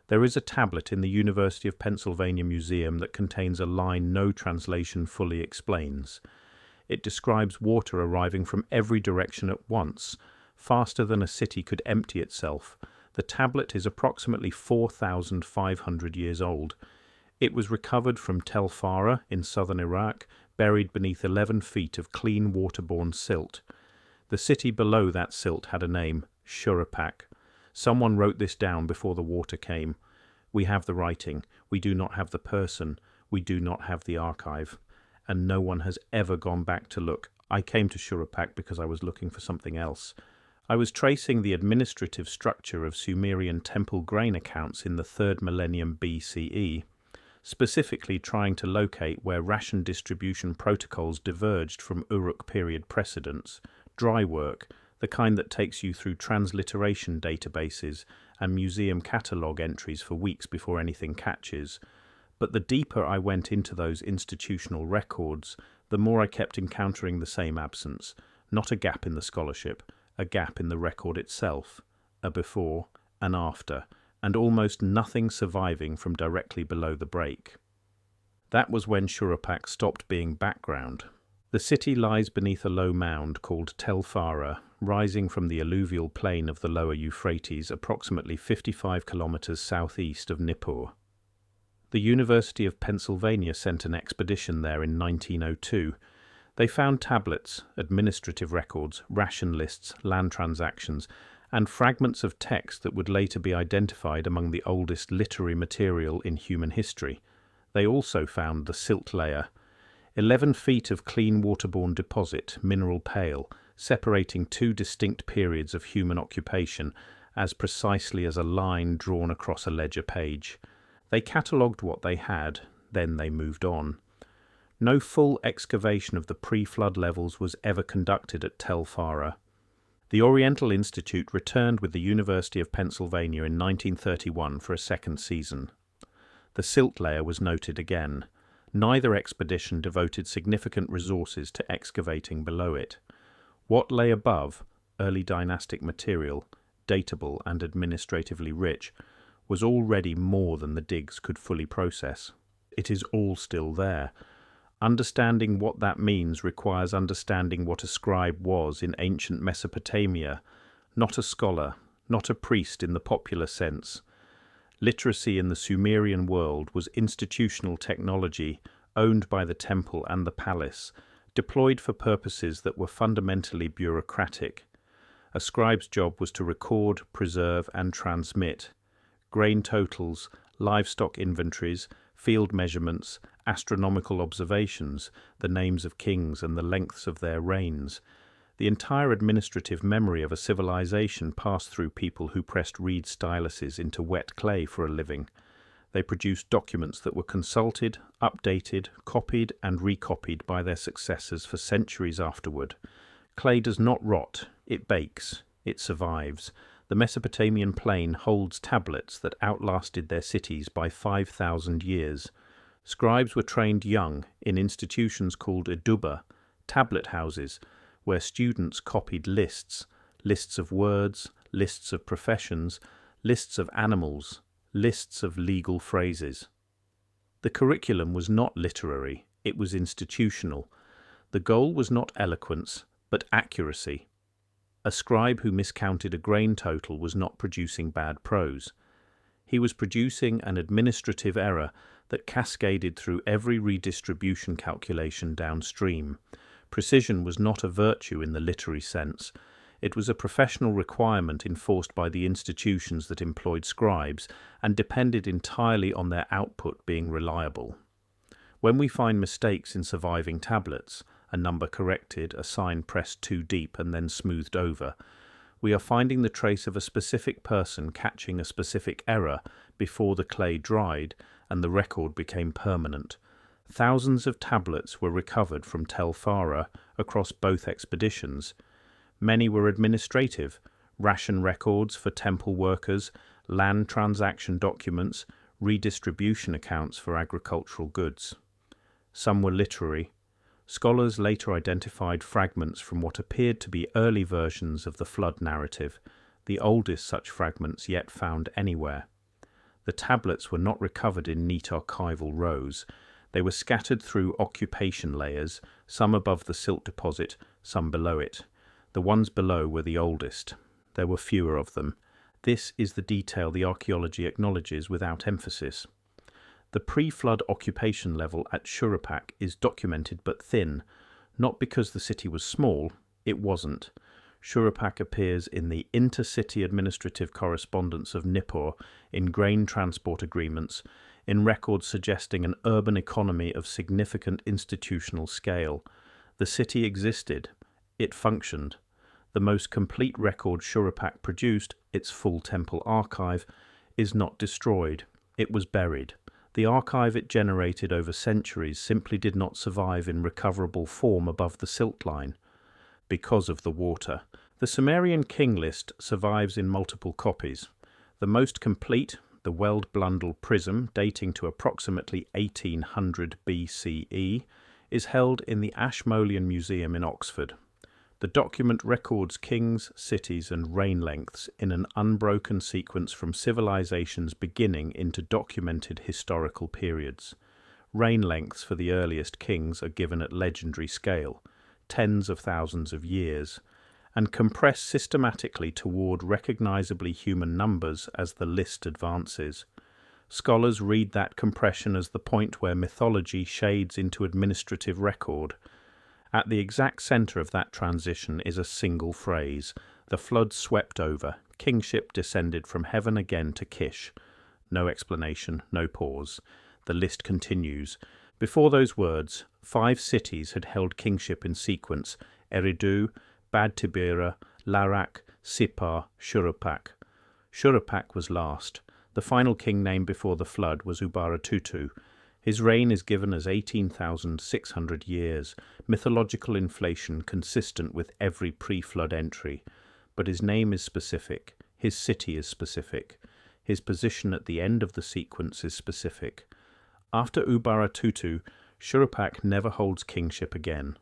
There is a tablet in the University of Pennsylvania Museum that contains a line no translation fully explains. It describes water arriving from every direction at once, faster than a city could empty itself. The tablet is approximately 4,500 years old. It was recovered from Tell Fara in southern Iraq, buried beneath 11 feet of clean waterborne silt. The city below that silt had a name, Shuruppak. Someone wrote this down before the water came. We have the writing, we do not have the person, we do not have the archive. And no one has ever gone back to look. I came to Shuruppak because I was looking for something else. I was tracing the administrative structure of Sumerian temple grain accounts in the 3rd millennium BCE, specifically trying to locate where ration distribution protocols diverged from Uruk period precedents, dry work, the kind that takes you through transliteration databases and museum catalogue entries for weeks before anything catches. But the deeper I went into those institutional records, the more I kept encountering the same absence, not a gap in the scholarship, a gap in the record itself, a before, an after, and almost nothing surviving from directly below the break. That was when Shuruppak stopped being background. The city lies beneath a low mound called Tell Fara, rising from the alluvial plain of the lower Euphrates approximately 55 kilometers southeast of Nippur. The University of Pennsylvania sent an expedition there in 1902. They found tablets, administrative records, ration lists, land transactions, and fragments of text that would later be identified among the oldest literary material in human history. They also found the silt layer, 11 feet of clean waterborne deposit, mineral pale, separating two distinct periods of human occupation as precisely as a line drawn across a ledger page. They catalogued what they had, then they moved on. No full excavation of the pre-flood levels was ever conducted at Tell Fara. The Oriental Institute returned with the University of Pennsylvania in 1931 for a second season. The silt layer was noted again. Neither expedition devoted significant resources to excavating below it. What lay above, early dynastic material, datable and administratively rich, was already more than the digs could fully process. It is all still there. Understanding what that means requires understanding what a scribe was in ancient Mesopotamia, not a scholar, not a priest in the popular sense. Literacy in the Sumerian world was institutional technology owned by the temple and the palace, deployed for purposes that were fundamentally bureaucratic. A scribe's job was to record, preserve, and transmit grain totals, livestock inventories, field measurements, astronomical observations, the names of kings and the lengths of their reigns. The entire administrative memory of a civilization passed through people who pressed reed styluses into wet clay for a living. They produced documents that were consulted, updated, copied and recopied by their successors for centuries afterward. Clay does not rot, it bakes, it survives. The Mesopotamian plain holds tablets that outlasted their cities by 5,000 years. Scribes were trained young in institutions called eduba, tablet houses, where students copied lists of words, lists of professions, lists of animals, lists of legal phrases. The curriculum was not literary, it was institutional. The goal was not eloquence, but accuracy. A scribe who miscounted a grain total was not producing bad prose. He was producing an administrative error that cascaded through every redistribution calculation downstream. Precision was not a virtue in the literary sense. It was a professional requirement enforced by the institutions that employed scribes and depended entirely on their output being reliable. When we find mistakes in surviving tablets, a number corrected, a sign pressed too deep and then smoothed over, we are finding the trace of a specific person catching a specific error before the clay dried and the record became permanent. Thousands of tablets were recovered from Tell Fara across both expeditions. Many were administrative, ration records for temple workers, land transaction documents, redistribution accounts for agricultural goods. Some were literary. Scholars later identified fragments from what appeared to be early versions of the flood narrative, the oldest such fragments yet found anywhere. The tablets were not recovered in neat archival rows. They were scattered through occupation layers, some above the silt deposit, some below it. The ones below were the oldest. There were fewer of them. This is the detail the archaeology acknowledges without emphasis. The pre-flood occupation level at Shuruppak is documented but thin, not because the city was small, it wasn't. Shuruppak appears in the intercity administrative correspondence of Nippur, in grain transport agreements, in records suggesting an urban economy of significant institutional scale. The city existed. It functioned. The most complete record Shuruppak produced, its full temple archive, is not destroyed. It was buried. The archive it generated over centuries simply did not survive in recoverable form above the silt line, because of the water. The Sumerian King List survives in multiple copies. The most complete, the Weld Blundell Prism, dating to approximately 1800 BCE, is held in the Ashmolean Museum in Oxford. The document records kings, cities, and reign lengths in an unbroken sequence from civilization's beginning into documented historical periods. Reign lengths for the earliest kings are given at legendary scale, tens of thousands of years, and compress systematically toward recognizably human numbers as the list advances. Scholars read that compression as the point where mythology shades into administrative record. At the exact center of that transition is a single phrase: the flood swept over, kingship descended from heaven again to Kish. No explanation, no pause. The list continues. Before those words, 5 cities had held kingship in sequence: Eridu, Bad Tibera, Larak, Sippar, Shuruppak. Shuruppak was last. The final king named before the flood was Ubaratutu. His reign is given as 18,600 years, mythological inflation consistent with every pre-flood entry. But his name is specific, his city is specific, his position at the end of the sequence is specific. After Ubaratutu, Shuruppak never holds kingship again.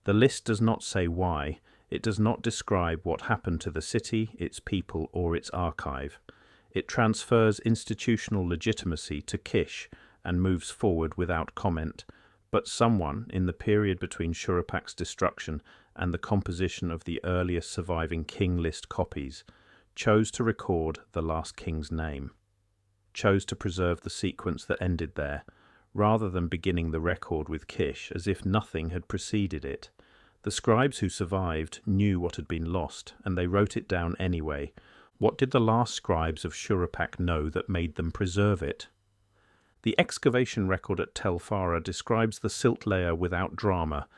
The list does not say why. It does not describe what happened to the city, its people, or its archive. It transfers institutional legitimacy to Kish and moves forward without comment. But someone, in the period between Shuruppak's destruction and the composition of the earliest surviving King List copies, chose to record the last king's name, chose to preserve the sequence that ended there, rather than beginning the record with Kish as if nothing had preceded it. The scribes who survived knew what had been lost, and they wrote it down anyway. What did the last scribes of Shuruppak know that made them preserve it? The excavation record at Tell Fara describes the silt layer without drama.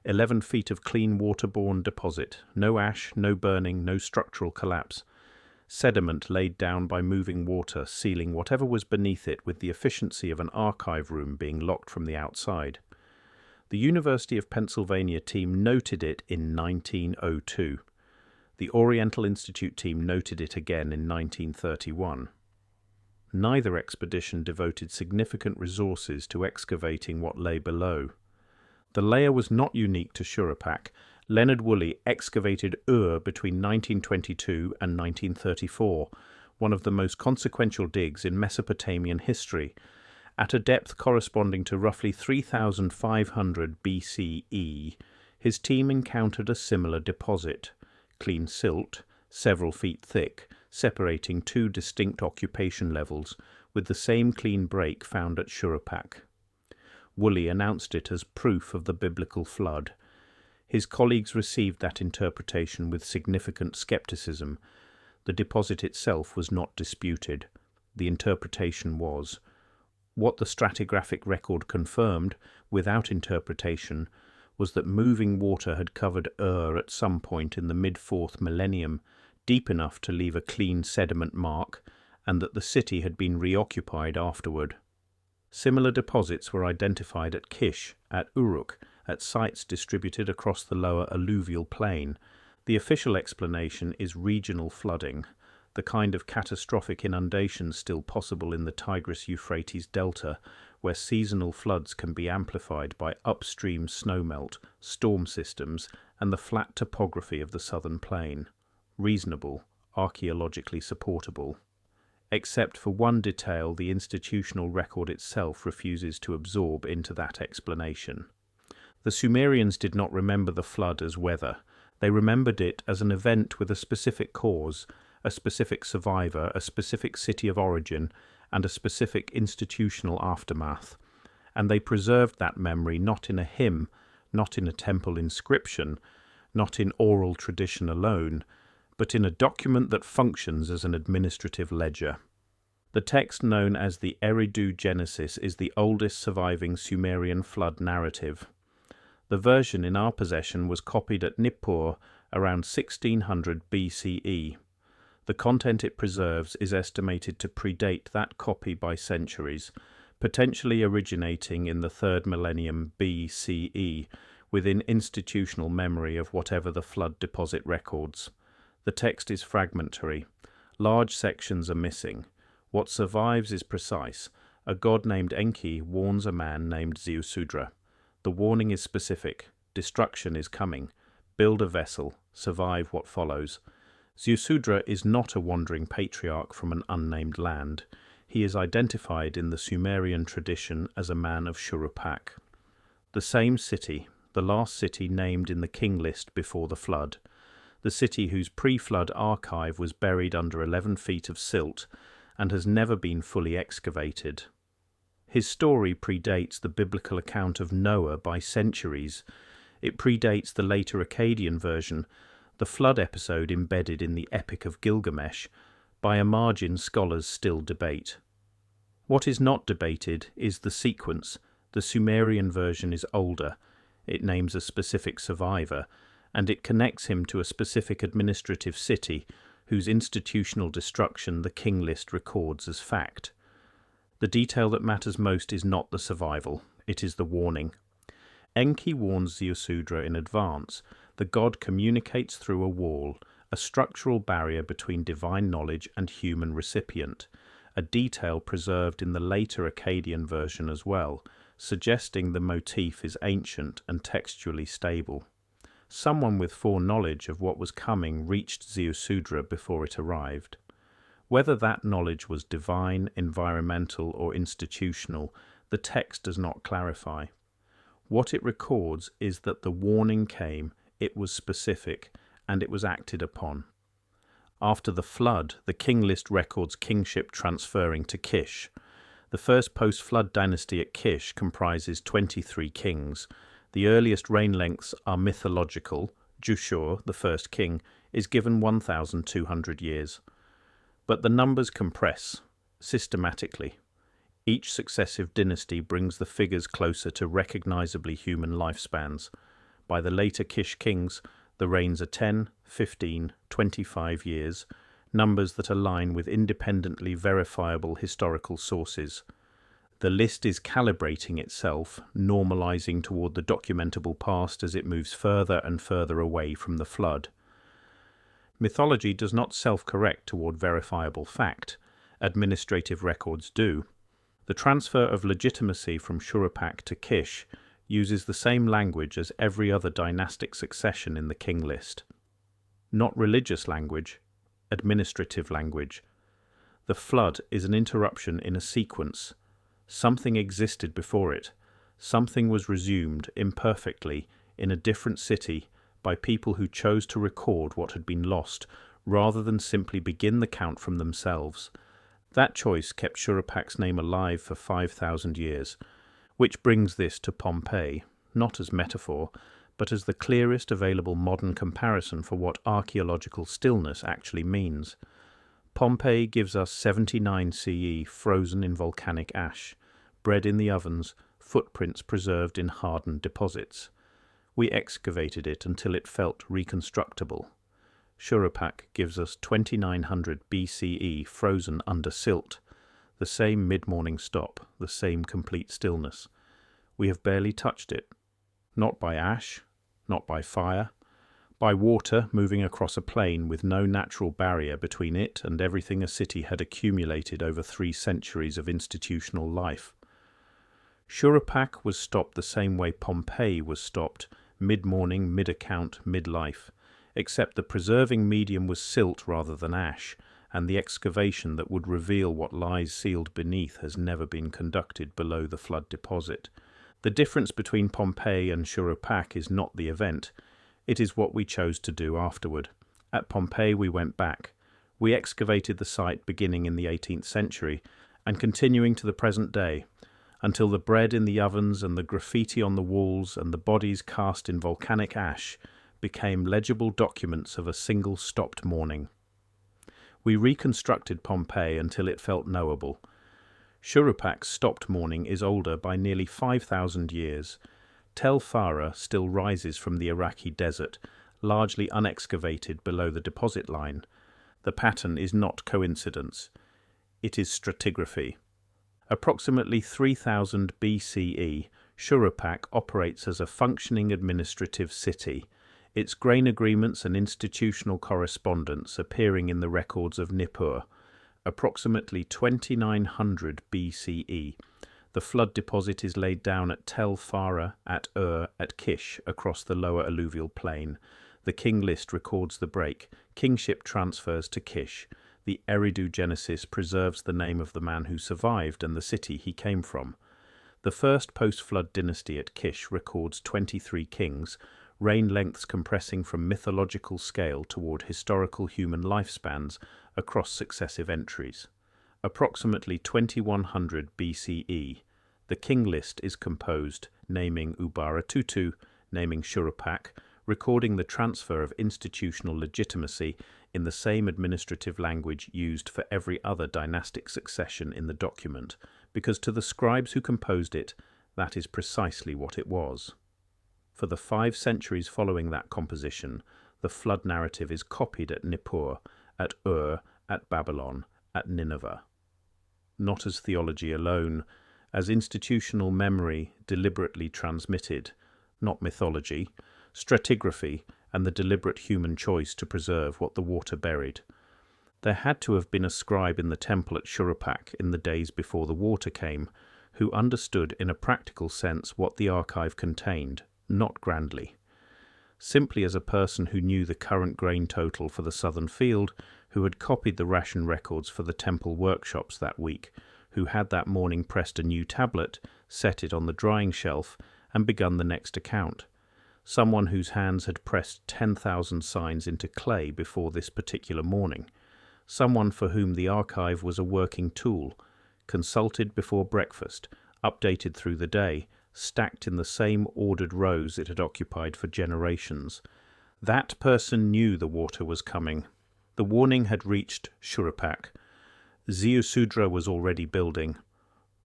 11 feet of clean waterborne deposit, no ash, no burning, no structural collapse. Sediment laid down by moving water, sealing whatever was beneath it with the efficiency of an archive room being locked from the outside. The University of Pennsylvania team noted it in 1902. The Oriental Institute team noted it again in 1931. Neither expedition devoted significant resources to excavating what lay below. The layer was not unique to Shuruppak. Leonard Woolley excavated between 1922 and 1934, one of the most consequential digs in Mesopotamian history. At a depth corresponding to roughly 3,500 BCE, his team encountered a similar deposit, clean silt, several feet thick, separating 2 distinct occupation levels, with the same clean break found at Shuruppak. Woolley announced it as proof of the biblical flood. His colleagues received that interpretation with significant skepticism. The deposit itself was not disputed. The interpretation was. What the stratigraphic record confirmed, without interpretation, was that moving water had covered at some point in the mid-4th millennium, deep enough to leave a clean sediment mark, and that the city had been reoccupied afterward. Similar deposits were identified at Kish, at Uruk, at sites distributed across the lower alluvial plain. The official explanation is regional flooding, the kind of catastrophic inundation still possible in the Tigris-Euphrates delta, where seasonal floods can be amplified by upstream snowmelt, storm systems, and the flat topography of the southern plain. Reasonable, archaeologically supportable. except for one detail the institutional record itself refuses to absorb into that explanation. The Sumerians did not remember the flood as weather. They remembered it as an event with a specific cause, a specific survivor, a specific city of origin, and a specific institutional aftermath. And they preserved that memory not in a hymn, not in a temple inscription, not in oral tradition alone, but in a document that functions as an administrative ledger. The text known as the Eridu Genesis is the oldest surviving Sumerian flood narrative. The version in our possession was copied at Nippur around 1600 BCE. The content it preserves is estimated to predate that copy by centuries, potentially originating in the 3rd millennium BCE, within institutional memory of whatever the flood deposit records. The text is fragmentary. Large sections are missing. What survives is precise. A god named Enki warns a man named Ziusudra. The warning is specific. Destruction is coming. Build a vessel. Survive what follows. Ziusudra is not a wandering patriarch from an unnamed land. He is identified in the Sumerian tradition as a man of Shuruppak. The same city, the last city named in the King List before the flood. The city whose pre-flood archive was buried under 11 feet of silt and has never been fully excavated. His story predates the biblical account of Noah by centuries. It predates the later Akkadian version, the flood episode embedded in the Epic of Gilgamesh, by a margin scholars still debate. What is not debated is the sequence. The Sumerian version is older. It names a specific survivor, and it connects him to a specific administrative city whose institutional destruction the King List records as fact. The detail that matters most is not the survival, it is the warning. Enki warns Ziusudra in advance. The god communicates through a wall, a structural barrier between divine knowledge and human recipient, a detail preserved in the later Akkadian version as well, suggesting the motif is ancient and textually stable. Someone with foreknowledge of what was coming reached Ziusudra before it arrived. Whether that knowledge was divine, environmental, or institutional, the text does not clarify. What it records is that the warning came, it was specific, and it was acted upon. After the flood, the King List records kingship transferring to Kish. The first post-flood dynasty at Kish comprises 23 kings. The earliest reign lengths are mythological. Jushur, the first king, is given 1,200 years. But the numbers compress, systematically. Each successive dynasty brings the figures closer to recognizably human lifespans. By the later Kish kings, the reigns are 10, 15, 25 years, numbers that align with independently verifiable historical sources. The list is calibrating itself, normalizing toward the documentable past as it moves further and further away from the flood. Mythology does not self-correct toward verifiable fact. Administrative records do. The transfer of legitimacy from Shuruppak to Kish uses the same language as every other dynastic succession in the King List. Not religious language, administrative language. The flood is an interruption in a sequence. Something existed before it. Something was resumed imperfectly in a different city by people who chose to record what had been lost rather than simply begin the count from themselves. That choice kept Shuruppak's name alive for 5,000 years, which brings this to Pompeii, not as metaphor, but as the clearest available modern comparison for what archaeological stillness actually means. Pompeii gives us 79 CE frozen in volcanic ash, bread in the ovens, footprints preserved in hardened deposits. We excavated it until it felt reconstructible. Shuruppak gives us 2900 BCE frozen under silt, the same mid-morning stop, the same complete stillness. We have barely touched it. Not by ash, not by fire, by water moving across a plain with no natural barrier between it and everything a city had accumulated over 3 centuries of institutional life. Shuruppak was stopped the same way Pompeii was stopped, mid-morning, mid-account, mid-life, except the preserving medium was silt rather than ash, and the excavation that would reveal what lies sealed beneath has never been conducted below the flood deposit. The difference between Pompeii and Shuruppak is not the event, it is what we chose to do afterward. At Pompeii we went back. We excavated the site beginning in the 18th century and continuing to the present day, until the bread in the ovens and the graffiti on the walls and the bodies cast in volcanic ash became legible documents of a single stopped mourning. We reconstructed Pompeii until it felt knowable. Shuruppak's stopped mourning is older by nearly 5,000 years. Tell Fara still rises from the Iraqi desert, largely unexcavated below the deposit line. The pattern is not coincidence. It is stratigraphy. Approximately 3000 BCE, Shuruppak operates as a functioning administrative city, its grain agreements and institutional correspondence appearing in the records of Nippur. Approximately 2900 BCE, the flood deposit is laid down at Tell Fara at at Kish across the lower alluvial plain. The King List records the break. Kingship transfers to Kish. The Eridu Genesis preserves the name of the man who survived and the city he came from. The first post-flood dynasty at Kish records 23 kings, reign lengths compressing from mythological scale toward historical human lifespans across successive entries. Approximately 2100 BCE, the King List is composed, naming Ubaratutu, naming Shuruppak, recording the transfer of institutional legitimacy in the same administrative language used for every other dynastic succession in the document, because to the scribes who composed it, that is precisely what it was. For the 5 centuries following that composition, the flood narrative is copied at Nippur, at at Babylon, at Nineveh. Not as theology alone, as institutional memory deliberately transmitted, not mythology, stratigraphy, and the deliberate human choice to preserve what the water buried. There had to have been a scribe in the temple at Shuruppak in the days before the water came, who understood in a practical sense what the archive contained, not grandly. Simply as a person who knew the current grain total for the southern field, who had copied the ration records for the temple workshops that week, who had that morning pressed a new tablet, set it on the drying shelf, and begun the next account. Someone whose hands had pressed 10,000 signs into clay before this particular morning. Someone for whom the archive was a working tool, consulted before breakfast, updated through the day, stacked in the same ordered rows it had occupied for generations. That person knew the water was coming. The warning had reached Shuruppak. Ziusudra was already building.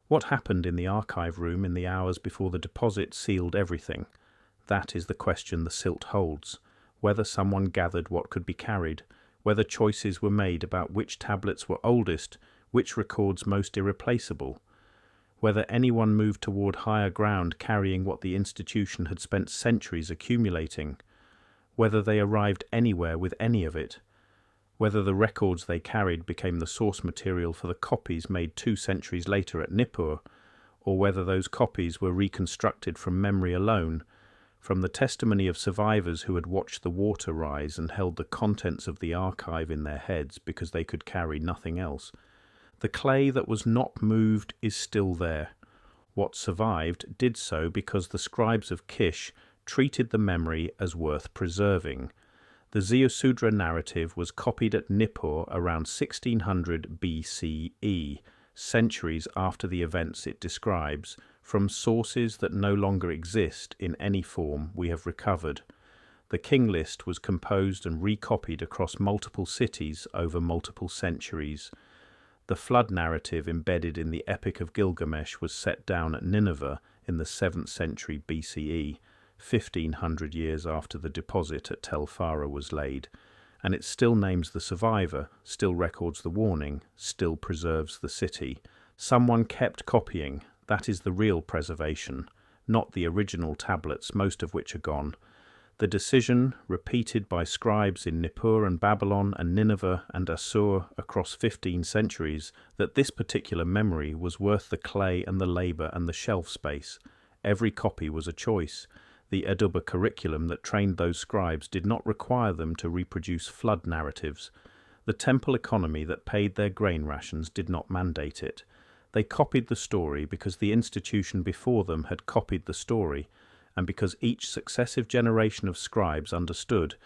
What happened in the archive room in the hours before the deposit sealed everything? That is the question the silt holds. Whether someone gathered what could be carried, whether choices were made about which tablets were oldest, which records most irreplaceable, whether anyone moved toward higher ground carrying what the institution had spent centuries accumulating, whether they arrived anywhere with any of it, whether the records they carried became the source material for the copies made 2 centuries later at Nippur, or whether those copies were reconstructed from memory alone, from the testimony of survivors who had watched the water rise and held the contents of the archive in their heads because they could carry nothing else. The clay that was not moved is still there. What survived did so because the scribes of Kish treated the memory as worth preserving. The Ziusudra narrative was copied at Nippur around 1600 BCE, centuries after the events it describes, from sources that no longer exist in any form we have recovered. The King List was composed and recopied across multiple cities over multiple centuries. The flood narrative embedded in the Epic of Gilgamesh was set down at Nineveh in the 7th century BCE, 1500 years after the deposit at Tell Fara was laid, and it still names the survivor, still records the warning, still preserves the city. Someone kept copying. That is the real preservation, not the original tablets, most of which are gone. The decision, repeated by scribes in Nippur and Babylon and Nineveh and Assur across 15 centuries, that this particular memory was worth the clay and the labour and the shelf space. Every copy was a choice. The Eduba curriculum that trained those scribes did not require them to reproduce flood narratives. The temple economy that paid their grain rations did not mandate it. They copied the story because the institution before them had copied the story, and because each successive generation of scribes understood,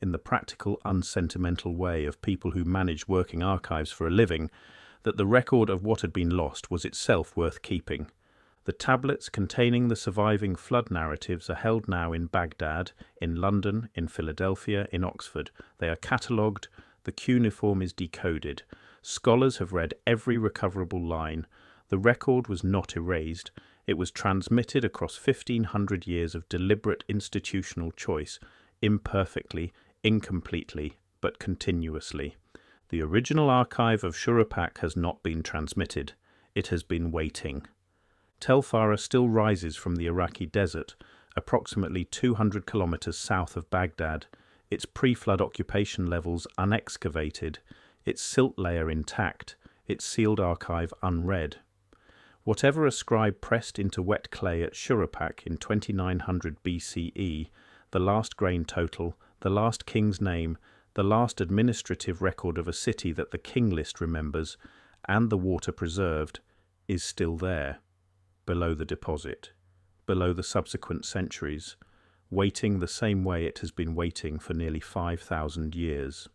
in the practical, unsentimental way of people who manage working archives for a living, that the record of what had been lost was itself worth keeping. The tablets containing the surviving flood narratives are held now in Baghdad, in London, in Philadelphia, in Oxford. They are catalogued, the cuneiform is decoded. Scholars have read every recoverable line. The record was not erased. It was transmitted across 1,500 years of deliberate institutional choice, imperfectly, incompletely, but continuously. The original archive of Shuruppak has not been transmitted. It has been waiting. Tell Fara still rises from the Iraqi desert, approximately 200 kilometers south of Baghdad, its pre-flood occupation levels unexcavated, its silt layer intact, its sealed archive unread. Whatever a scribe pressed into wet clay at Shuruppak in 2900 BCE, the last grain total, the last king's name, the last administrative record of a city that the King List remembers, and the water preserved, is still there, below the deposit, below the subsequent centuries, waiting the same way it has been waiting for nearly 5,000 years.